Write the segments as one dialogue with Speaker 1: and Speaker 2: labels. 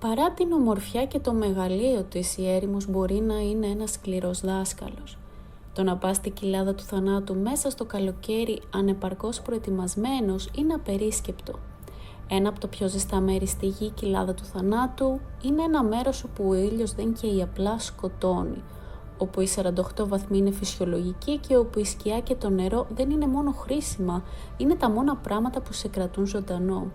Speaker 1: Παρά την ομορφιά και το μεγαλείο της, η έρημος μπορεί να είναι ένας σκληρός δάσκαλος. Το να πας στην κοιλάδα του θανάτου μέσα στο καλοκαίρι ανεπαρκώς προετοιμασμένος είναι απερίσκεπτο. Ένα από τα πιο ζεστά μέρη στη γη, η κοιλάδα του θανάτου, είναι ένα μέρος όπου ο ήλιος δεν καίει, απλά σκοτώνει, όπου οι 48 βαθμοί είναι φυσιολογικοί και όπου η σκιά και το νερό δεν είναι μόνο χρήσιμα, είναι τα μόνα πράγματα που σε κρατούν ζωντανό.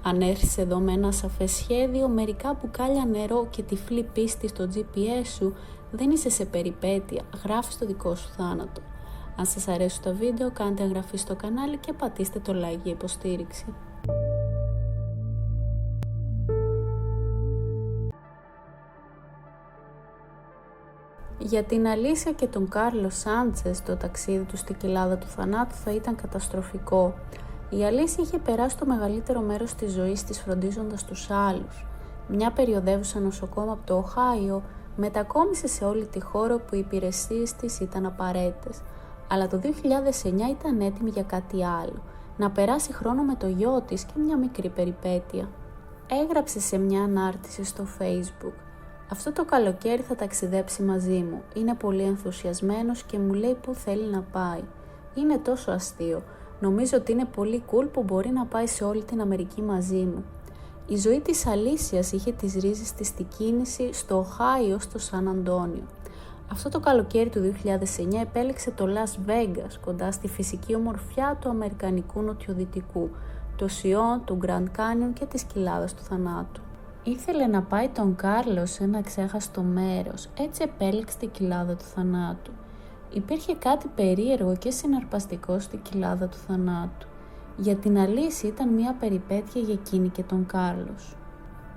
Speaker 1: Αν έρθεις εδώ με ένα σαφές σχέδιο, μερικά μπουκάλια νερό και τυφλή πίστη στο GPS σου, δεν είσαι σε περιπέτεια, γράφεις το δικό σου θάνατο. Αν σας αρέσουν τα βίντεο, κάντε εγγραφή στο κανάλι και πατήστε το like για υποστήριξη. Για την Αλίσια και τον Κάρλος Σάντσες, το ταξίδι του στην κοιλάδα του θανάτου θα ήταν καταστροφικό. Η Αλίσια είχε περάσει το μεγαλύτερο μέρος της ζωής της φροντίζοντας τους άλλους. Μια περιοδεύουσα νοσοκόμα από το Οχάιο μετακόμισε σε όλη τη χώρα που οι υπηρεσίες της ήταν απαραίτητες. Αλλά το 2009 ήταν έτοιμη για κάτι άλλο, να περάσει χρόνο με το γιο της και μια μικρή περιπέτεια. Έγραψε σε μια ανάρτηση στο Facebook: «Αυτό το καλοκαίρι θα ταξιδέψει μαζί μου. Είναι πολύ ενθουσιασμένος και μου λέει πού θέλει να πάει. Είναι τόσο αστείο. Νομίζω ότι είναι πολύ cool που μπορεί να πάει σε όλη την Αμερική μαζί μου». Η ζωή της Αλίσιας είχε τις ρίζες της στη κίνηση στο Οχάιο, στο Σαν Αντώνιο. Αυτό το καλοκαίρι του 2009 επέλεξε το Las Vegas, κοντά στη φυσική ομορφιά του Αμερικανικού νοτιοδυτικού, το Σιόν, του Grand Canyon και της κοιλάδας του θανάτου. Ήθελε να πάει τον Κάρλο σε ένα ξέχαστο μέρος, έτσι επέλεξε την κοιλάδα του θανάτου. Υπήρχε κάτι περίεργο και συναρπαστικό στην κοιλάδα του θανάτου. Για την Αλίσια ήταν μια περιπέτεια για εκείνη και τον Κάρλος.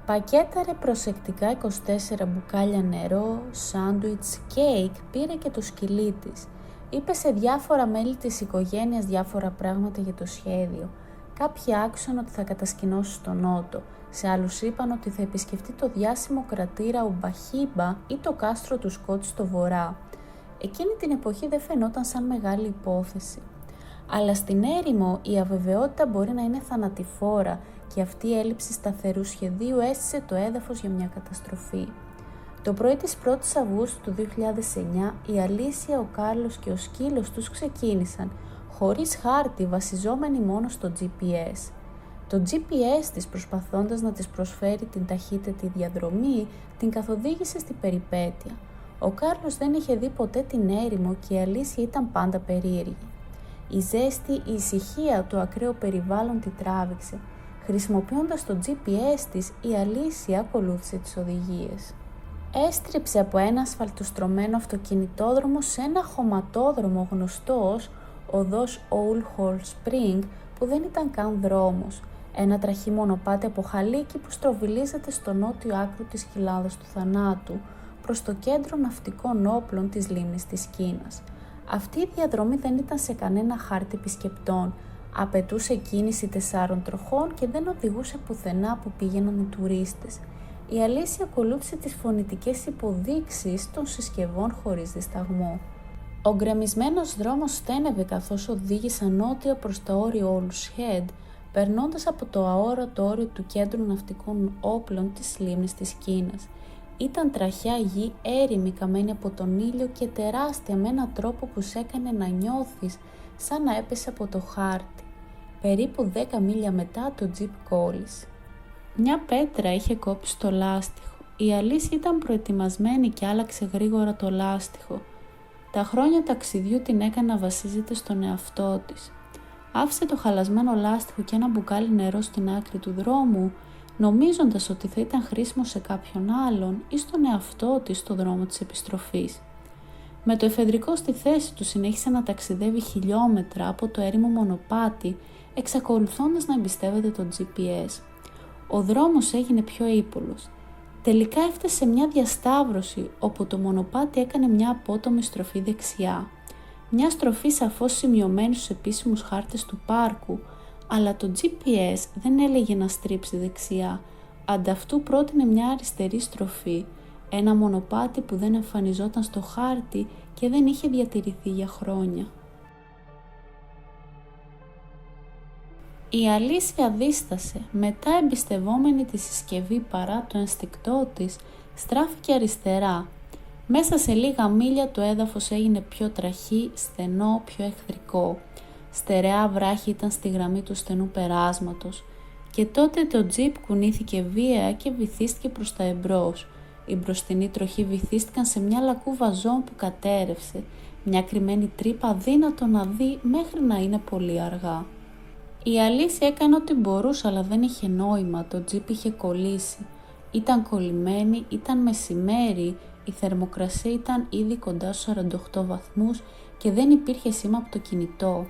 Speaker 1: Πακέταρε προσεκτικά 24 μπουκάλια νερό, σάντουιτς, κέικ, πήρε και το σκυλί της. Είπε σε διάφορα μέλη της οικογένειας διάφορα πράγματα για το σχέδιο. Κάποιοι άκουσαν ότι θα κατασκηνώσει στο νότο, σε άλλους είπαν ότι θα επισκεφτεί το διάσημο κρατήρα Ουμπαχίμπα ή το κάστρο του Σκότ στο βορρά. Εκείνη την εποχή δεν φαινόταν σαν μεγάλη υπόθεση. Αλλά στην έρημο η αβεβαιότητα μπορεί να είναι θανατηφόρα και αυτή η έλλειψη σταθερού σχεδίου έστησε το έδαφος για μια καταστροφή. Το πρωί της 1ης Αυγούστου του 2009 η Αλίσια, ο Κάρλος και ο σκύλος τους ξεκίνησαν, χωρίς χάρτη, βασιζόμενοι μόνο στο GPS. Το GPS της, προσπαθώντας να της προσφέρει την ταχύτερη διαδρομή, την καθοδήγησε στην περιπέτεια. Ο Κάρλος δεν είχε δει ποτέ την έρημο και η Αλίσια ήταν πάντα περίεργη. Η ζέστη, η ησυχία του ακραίου περιβάλλον τη τράβηξε. Χρησιμοποιώντας το GPS της, η Αλίσια ακολούθησε τις οδηγίες. Έστριψε από ένα ασφαλτοστρωμένο αυτοκινητόδρομο σε ένα χωματόδρομο γνωστό ως οδός Old Hall Spring, που δεν ήταν καν δρόμος. Ένα τραχή μονοπάτι από χαλίκι που στροβιλίζεται στο νότιο άκρο της κοιλάδας του θανάτου, προς το κέντρο ναυτικών όπλων της λίμνης της Κίνας. Αυτή η διαδρομή δεν ήταν σε κανένα χάρτη επισκεπτών, απαιτούσε κίνηση 4 τροχών και δεν οδηγούσε πουθενά που πήγαιναν οι τουρίστες. Η Αλίσια ακολούθησε τις φωνητικές υποδείξεις των συσκευών χωρίς δισταγμό. Ο γκρεμισμένος δρόμος στένευε καθώς οδήγησαν νότια προς τα όρια Όλους Head, περνώντας από το αόρατο όριο του κέντρου ναυτικών όπλων της λίμνης της Κίνας. Ήταν τραχιά γη, έρημη, καμένη από τον ήλιο και τεράστια με έναν τρόπο που σε έκανε να νιώθεις σαν να έπεσε από το χάρτη. Περίπου 10 μίλια μετά το τζιπ κόλλησε. Μια πέτρα είχε κόψει το λάστιχο. Η Αλίσια ήταν προετοιμασμένη και άλλαξε γρήγορα το λάστιχο. Τα χρόνια ταξιδιού την έκανε να βασίζεται στον εαυτό της. Άφησε το χαλασμένο λάστιχο και ένα μπουκάλι νερό στην άκρη του δρόμου, νομίζοντας ότι θα ήταν χρήσιμο σε κάποιον άλλον ή στον εαυτό της στο δρόμο της επιστροφής. Με το εφεδρικό στη θέση του συνέχισε να ταξιδεύει χιλιόμετρα από το έρημο μονοπάτι, εξακολουθώντας να εμπιστεύεται το GPS. Ο δρόμος έγινε πιο ύπουλος. Τελικά έφτασε σε μια διασταύρωση όπου το μονοπάτι έκανε μια απότομη στροφή δεξιά. Μια στροφή σαφώς σημειωμένη στους επίσημους χάρτες του πάρκου, αλλά το GPS δεν έλεγε να στρίψει δεξιά, ανταυτού πρότεινε μια αριστερή στροφή, ένα μονοπάτι που δεν εμφανιζόταν στο χάρτη και δεν είχε διατηρηθεί για χρόνια. Η Αλήσια δίστασε, μετά εμπιστευόμενη τη συσκευή παρά το ενστικτό της, στράφηκε αριστερά. Μέσα σε λίγα μίλια το έδαφος έγινε πιο τραχή, στενό, πιο εχθρικό. Στερεά βράχη ήταν στη γραμμή του στενού περάσματος. Και τότε το τζιπ κουνήθηκε βίαια και βυθίστηκε προς τα εμπρός. Οι μπροστινοί τροχοί βυθίστηκαν σε μια λακκούβα ζώων που κατέρευσε, μια κρυμμένη τρύπα δύνατο να δει μέχρι να είναι πολύ αργά. Η Αλήσια έκανε ό,τι μπορούσε, αλλά δεν είχε νόημα, το τζιπ είχε κολλήσει. Ήταν κολλημένη, ήταν μεσημέρι, η θερμοκρασία ήταν ήδη κοντά στους 48 βαθμούς και δεν υπήρχε σήμα από το κινητό.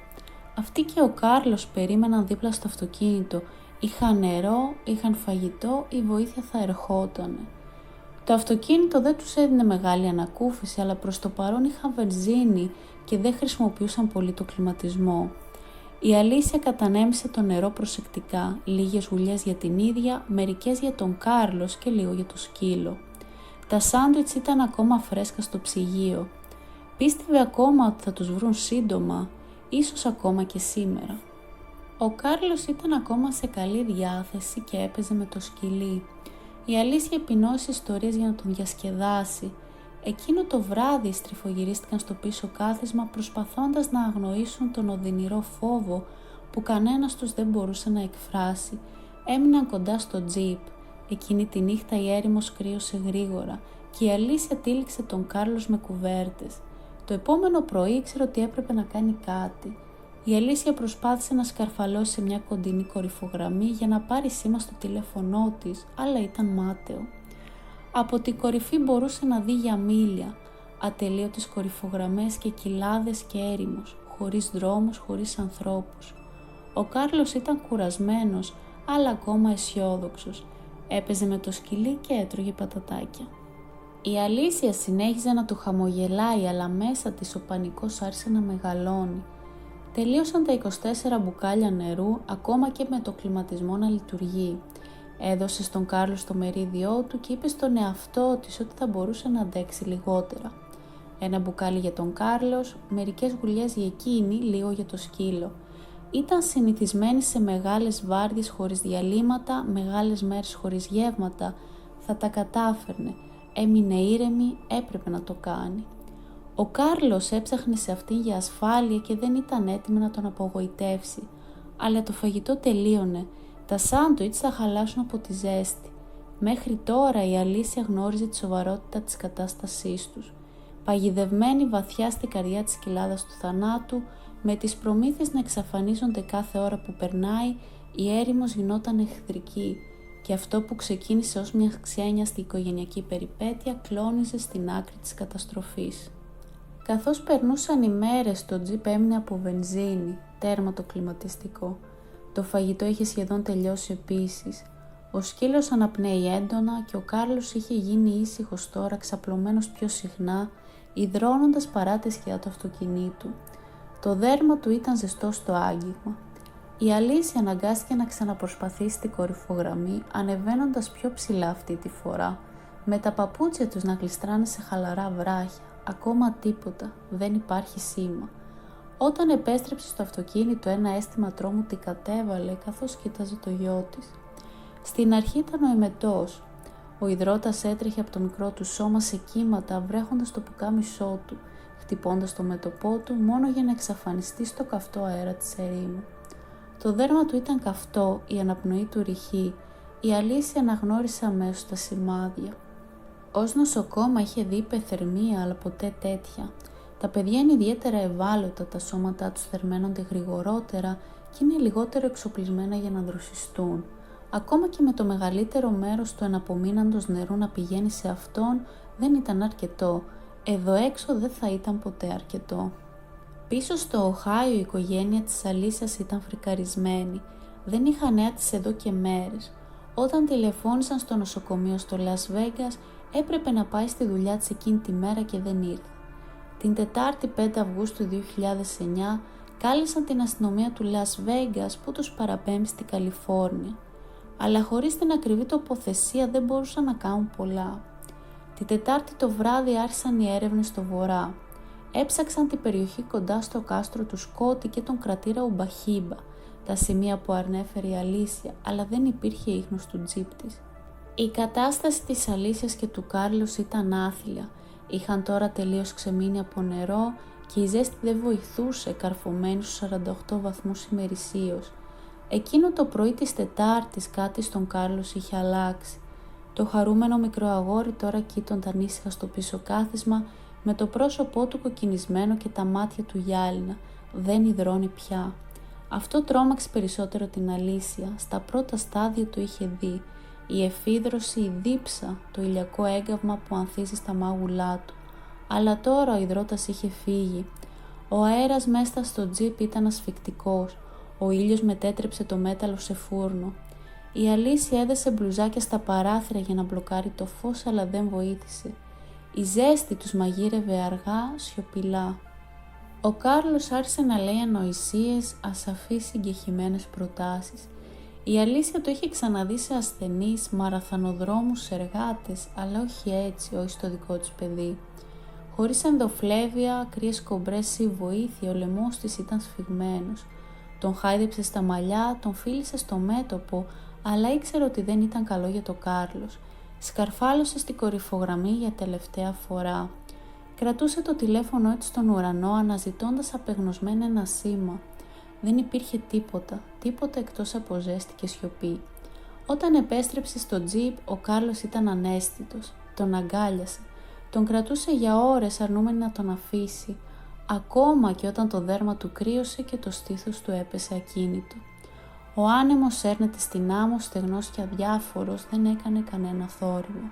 Speaker 1: Αυτή και ο Κάρλος περίμεναν δίπλα στο αυτοκίνητο. Είχαν νερό, είχαν φαγητό, η βοήθεια θα ερχότανε. Το αυτοκίνητο δεν τους έδινε μεγάλη ανακούφιση, αλλά προς το παρόν είχαν βενζίνη και δεν χρησιμοποιούσαν πολύ το κλιματισμό. Η Αλήσια κατανέμισε το νερό προσεκτικά, λίγες γουλιές για την ίδια, μερικές για τον Κάρλος και λίγο για το σκύλο. Τα σάντουιτς ήταν ακόμα φρέσκα στο ψυγείο. Πίστευε ακόμα ότι θα τους βρουν σύντομα, ίσως ακόμα και σήμερα. Ο Κάρλος ήταν ακόμα σε καλή διάθεση και έπαιζε με το σκυλί. Η Αλήσια επεινώσε ιστορίες για να τον διασκεδάσει. Εκείνο το βράδυ στριφογυρίστηκαν στο πίσω κάθισμα προσπαθώντας να αγνοήσουν τον οδυνηρό φόβο που κανένας τους δεν μπορούσε να εκφράσει. Έμειναν κοντά στο τζιπ. Εκείνη τη νύχτα η έρημος κρύωσε γρήγορα και η Αλήσια τύλιξε τον Κάρλος με κουβέρτες. Το επόμενο πρωί ήξερε ότι έπρεπε να κάνει κάτι. Η Αλήσια προσπάθησε να σκαρφαλώσει σε μια κοντινή κορυφογραμμή για να πάρει σήμα στο τηλέφωνό της, αλλά ήταν μάταιο. Από την κορυφή μπορούσε να δει για μίλια, ατελείωτες κορυφογραμμές και κοιλάδες και έρημος, χωρίς δρόμους, χωρίς ανθρώπους. Ο Κάρλος ήταν κουρασμένος, αλλά ακόμα αισιόδοξος. Έπαιζε με το σκυλί και έτρωγε πατατάκια. Η Αλήσια συνέχιζε να του χαμογελάει, αλλά μέσα της ο πανικός άρχισε να μεγαλώνει. Τελείωσαν τα 24 μπουκάλια νερού, ακόμα και με το κλιματισμό να λειτουργεί. Έδωσε στον Κάρλο το μερίδιό του και είπε στον εαυτό της ότι θα μπορούσε να αντέξει λιγότερα. Ένα μπουκάλι για τον Κάρλος, μερικές γουλιές για εκείνη, λίγο για το σκύλο. Ήταν συνηθισμένη σε μεγάλες βάρδιες χωρίς διαλύματα, μεγάλες μέρες χωρίς γεύματα. Θα τα κατάφερνε. Έμεινε ήρεμη, έπρεπε να το κάνει. Ο Κάρλος έψαχνε σε αυτήν για ασφάλεια και δεν ήταν έτοιμη να τον απογοητεύσει. Αλλά το φαγητό τελείωνε. Τα σάντουιτς θα χαλάσουν από τη ζέστη. Μέχρι τώρα η Αλήσια γνώριζε τη σοβαρότητα της κατάστασής τους. Παγιδευμένη βαθιά στην καρδιά της κοιλάδας του θανάτου, με τις προμήθειες να εξαφανίζονται κάθε ώρα που περνάει, η έρημος γινόταν εχθρική και αυτό που ξεκίνησε ως μια ξένιαστη οικογενειακή περιπέτεια κλώνιζε στην άκρη της καταστροφής. Καθώς περνούσαν οι μέρες, το τζιπ έμεινε από βενζίνη, τέρμα το κλιματιστικό. Το φαγητό είχε σχεδόν τελειώσει επίσης. Ο σκύλος αναπνέει έντονα και ο Κάρλος είχε γίνει ήσυχος τώρα, ξαπλωμένος πιο συχνά, υδρώνοντας παρά τη σκιά του αυτοκινήτου. Το δέρμα του ήταν ζεστό στο άγγιγμα. Η Αλήσια αναγκάστηκε να ξαναπροσπαθήσει την κορυφογραμμή, ανεβαίνοντας πιο ψηλά αυτή τη φορά, με τα παπούτσια τους να γλιστράνε σε χαλαρά βράχια. Ακόμα τίποτα, δεν υπάρχει σήμα. Όταν επέστρεψε στο αυτοκίνητο, ένα αίσθημα τρόμου την κατέβαλε καθώς κοίταζε το γιο της. Στην αρχή ήταν ο εμετός. Ο υδρότας έτρεχε από το μικρό του σώμα σε κύματα, βρέχοντας το πουκάμισό του, χτυπώντας το μέτωπό του μόνο για να εξαφανιστεί στο καυτό αέρα της ερήμου. Το δέρμα του ήταν καυτό, η αναπνοή του ρηχή. Η Αλήσια αναγνώρισε αμέσως τα σημάδια. Ως νοσοκόμα είχε δει υπεθερμία, αλλά ποτέ τέτοια. Τα παιδιά είναι ιδιαίτερα ευάλωτα, τα σώματά τους θερμαίνονται γρηγορότερα και είναι λιγότερο εξοπλισμένα για να δροσιστούν. Ακόμα και με το μεγαλύτερο μέρος του εναπομείναντος νερού να πηγαίνει σε αυτόν δεν ήταν αρκετό. Εδώ έξω δεν θα ήταν ποτέ αρκετό. Πίσω στο Οχάιο η οικογένεια της Αλήσιας ήταν φρικαρισμένη. Δεν είχα νέα της εδώ και μέρες. Όταν τηλεφώνησαν στο νοσοκομείο στο Λας Βέγκας, έπρεπε να πάει στη δουλειά της εκείνη τη μέρα και δεν ήρθε. Την Τετάρτη 5 Αυγούστου 2009 κάλεσαν την αστυνομία του Λας Βέγκας που τους παραπέμπει στη Καλιφόρνια. Αλλά χωρίς την ακριβή τοποθεσία δεν μπορούσαν να κάνουν πολλά. Την Τετάρτη το βράδυ άρχισαν οι έρευνες στο βορρά. Έψαξαν την περιοχή κοντά στο κάστρο του Σκότι και τον κρατήρα Ουμπαχίμπα. τα σημεία που ανέφερε η Αλήσια, αλλά δεν υπήρχε ίχνος του τζιπ της. Η κατάσταση της Αλήσιας και του Κάρλος ήταν άθλια. Είχαν τώρα τελείως ξεμείνει από νερό και η ζέστη δεν βοηθούσε, καρφωμένη στους 48 βαθμούς ημερησίως. Εκείνο το πρωί της Τετάρτης κάτι στον Κάρλος είχε αλλάξει. Το χαρούμενο μικρό αγόρι τώρα κοίτονταν ήσυχα στο πίσω κάθισμα με το πρόσωπό του κοκκινισμένο και τα μάτια του γυάλινα. Δεν υδρώνει πια. Αυτό τρόμαξε περισσότερο την Αλήσια. Στα πρώτα στάδια το είχε δει. Η εφίδρωση, η δίψα, το ηλιακό έγκαυμα που ανθίζει στα μάγουλά του. Αλλά τώρα ο υδρότας είχε φύγει. Ο αέρας μέσα στο τζιπ ήταν ασφυκτικός. Ο ήλιος μετέτρεψε το μέταλλο σε φούρνο. Η Αλήσια έδεσε μπλουζάκια στα παράθυρα για να μπλοκάρει το φως, αλλά δεν βοήθησε. Η ζέστη τους μαγείρευε αργά, σιωπηλά. Ο Κάρλος άρχισε να λέει ανοησίες, ασαφείς συγκεχημένες προτάσεις. Η Αλήσια το είχε ξαναδεί σε ασθενείς, μαραθανοδρόμους, εργάτες, αλλά όχι έτσι, όχι στο δικό της παιδί. Χωρίς ενδοφλέβεια, κρύες κομπρές ή βοήθεια, ο λαιμός της ήταν σφιγμένος. Τον χάιδεψε στα μαλλιά, τον φίλησε στο μέτωπο, αλλά ήξερε ότι δεν ήταν καλό για το Κάρλος. Σκαρφάλωσε στην κορυφογραμμή για τελευταία φορά. Κρατούσε το τηλέφωνο έτσι στον ουρανό, αναζητώντας απεγνωσμένα ένα σήμα. Δεν υπήρχε τίποτα εκτός από ζέστη και σιωπή. Όταν επέστρεψε στο τζιπ, ο Κάρλος ήταν αναίσθητος. Τον αγκάλιασε. Τον κρατούσε για ώρες αρνούμενη να τον αφήσει, ακόμα και όταν το δέρμα του κρύωσε και το στήθος του έπεσε ακίνητο. Ο άνεμος έρνεται στην άμμο, στεγνός και αδιάφορος, δεν έκανε κανένα θόρυβο.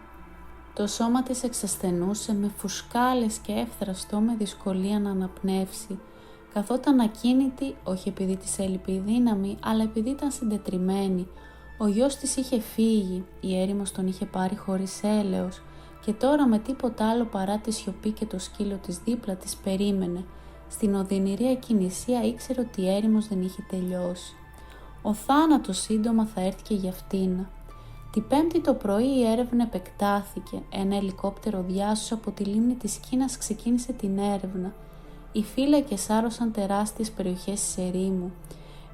Speaker 1: Το σώμα της εξασθενούσε με φουσκάλες και εύθραστο, με δυσκολία να αναπνεύσει. Καθόταν ακίνητη, όχι επειδή της έλειπε η δύναμη, αλλά επειδή ήταν συντετριμμένη. Ο γιος της είχε φύγει, η έρημος τον είχε πάρει χωρίς έλεος και τώρα με τίποτα άλλο παρά τη σιωπή και το σκύλο της δίπλα της περίμενε. Στην οδυνηρή ακινησία ήξερε ότι η έρημος δεν είχε τελειώσει. Ο θάνατος σύντομα θα έρθει και για αυτήν. Την Πέμπτη το πρωί η έρευνα επεκτάθηκε. Ένα ελικόπτερο διάσωση από τη λίμνη της Κίνας ξεκίνησε την έρευνα. Οι φύλακες άρρωσαν τεράστιες περιοχές της ερήμου.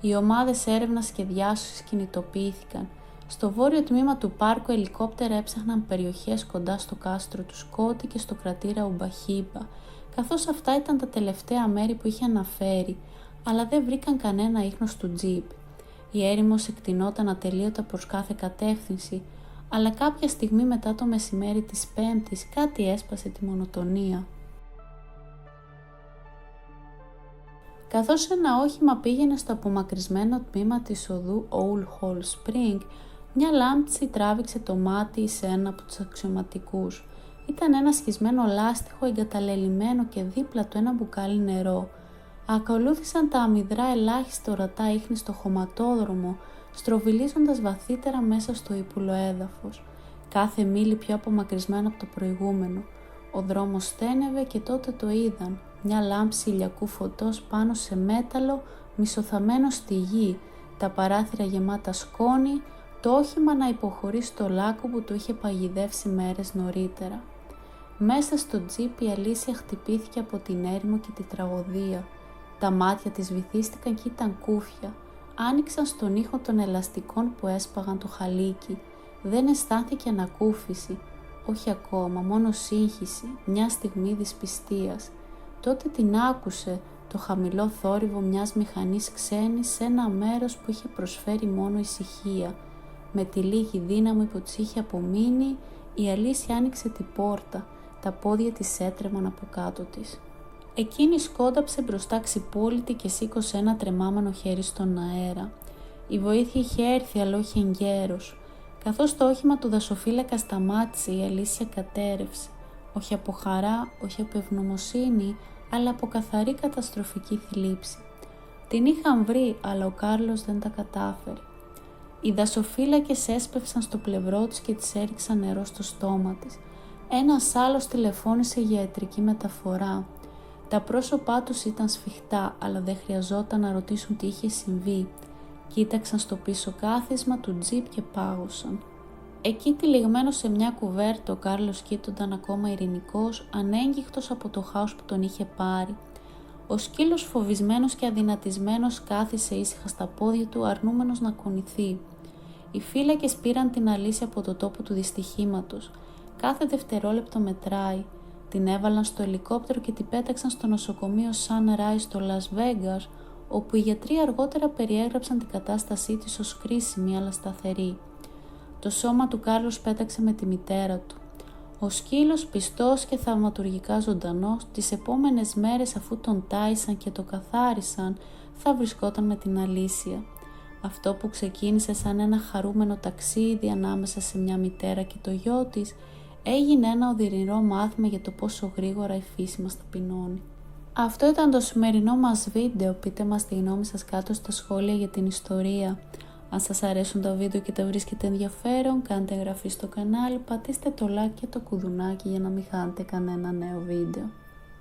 Speaker 1: Οι ομάδες έρευνας και διάσωσης κινητοποιήθηκαν. Στο βόρειο τμήμα του πάρκου ελικόπτερα έψαχναν περιοχές κοντά στο κάστρο του Σκότη και στο κρατήρα Ουμπαχίμπα, καθώς αυτά ήταν τα τελευταία μέρη που είχε αναφέρει, αλλά δεν βρήκαν κανένα ίχνος του τζιπ. Η έρημος εκτεινόταν ατελείωτα προς κάθε κατεύθυνση, αλλά κάποια στιγμή μετά το μεσημέρι της Πέμπτης κάτι έσπασε τη μονοτονία. Καθώς ένα όχημα πήγαινε στο απομακρυσμένο τμήμα της οδού Old Hall Spring, μια λάμψη τράβηξε το μάτι σε ένα από τους αξιωματικούς. Ήταν ένα σχισμένο λάστιχο εγκαταλελειμμένο και δίπλα του ένα μπουκάλι νερό. Ακολούθησαν τα αμυδρά ελάχιστα ορατά ίχνη στο χωματόδρομο, στροβιλίζοντας βαθύτερα μέσα στο ύπουλο έδαφος. Κάθε μίλι πιο απομακρυσμένο από το προηγούμενο. Ο δρόμος στένευε και τότε το είδαν. Μια λάμψη ηλιακού φωτός πάνω σε μέταλλο, μισοθαμένο στη γη, τα παράθυρα γεμάτα σκόνη, το όχημα να υποχωρεί στο λάκκο που το είχε παγιδεύσει μέρες νωρίτερα. Μέσα στο τζιπ η Αλήσια χτυπήθηκε από την έρημο και τη τραγωδία. Τα μάτια της βυθίστηκαν και ήταν κούφια. Άνοιξαν στον ήχο των ελαστικών που έσπαγαν το χαλίκι. Δεν αισθάνθηκε ανακούφιση. Όχι ακόμα, μόνο σύγχυση, μια στιγμή δυσπιστίας. Τότε την άκουσε, το χαμηλό θόρυβο μιας μηχανής ξένης σε ένα μέρος που είχε προσφέρει μόνο ησυχία. Με τη λίγη δύναμη που της είχε απομείνει, η Αλήσια άνοιξε την πόρτα. Τα πόδια της έτρεμαν από κάτω της. Εκείνη σκόνταψε μπροστά ξυπόλυτη και σήκωσε ένα τρεμάμενο χέρι στον αέρα. Η βοήθεια είχε έρθει, αλλά όχι εγκαίρως. Καθώς το όχημα του δασοφύλακα σταμάτησε, η Αλήσια κατέρευσε. Όχι από χαρά, όχι από ευγνωμοσύνη, αλλά από καθαρή καταστροφική θλίψη. Την είχαν βρει, αλλά ο Κάρλος δεν τα κατάφερε. Οι δασοφύλακες έσπευσαν στο πλευρό της και της έριξαν νερό στο στόμα της. Ένας άλλος τηλεφώνησε για ιατρική μεταφορά. Τα πρόσωπά τους ήταν σφιχτά, αλλά δεν χρειαζόταν να ρωτήσουν τι είχε συμβεί. Κοίταξαν στο πίσω κάθισμα του τζιπ και πάγωσαν. Εκεί τυλιγμένος σε μια κουβέρτα, ο Κάρλος κοίτονταν ακόμα ειρηνικός, ανέγγιχτος από το χάος που τον είχε πάρει. Ο σκύλος φοβισμένος και αδυνατισμένος κάθισε ήσυχα στα πόδια του, αρνούμενος να κουνηθεί. Οι φύλακες πήραν την Αλήσια από το τόπο του δυστυχήματος. Κάθε δευτερόλεπτο μετράει. Την έβαλαν στο ελικόπτερο και την πέταξαν στο νοσοκομείο Sunrise στο Las Vegas, όπου οι γιατροί αργότερα περιέγραψαν την κατάστασή της ως κρίσιμη αλλά σταθερή. Το σώμα του Κάρλος πέταξε με τη μητέρα του. Ο σκύλος, πιστός και θαυματουργικά ζωντανός, τις επόμενες μέρες αφού τον τάισαν και το καθάρισαν, θα βρισκόταν με την Αλήσια. Αυτό που ξεκίνησε σαν ένα χαρούμενο ταξίδι ανάμεσα σε μια μητέρα και το γιο της, έγινε ένα οδυνηρό μάθημα για το πόσο γρήγορα η φύση μας ταπεινώνει. Αυτό ήταν το σημερινό μας βίντεο. Πείτε μας τη γνώμη σας κάτω στα σχόλια για την ιστορία. Αν σας αρέσουν τα βίντεο και τα βρίσκετε ενδιαφέρον, κάντε εγγραφή στο κανάλι, πατήστε το like και το κουδουνάκι για να μην χάνετε κανένα νέο βίντεο.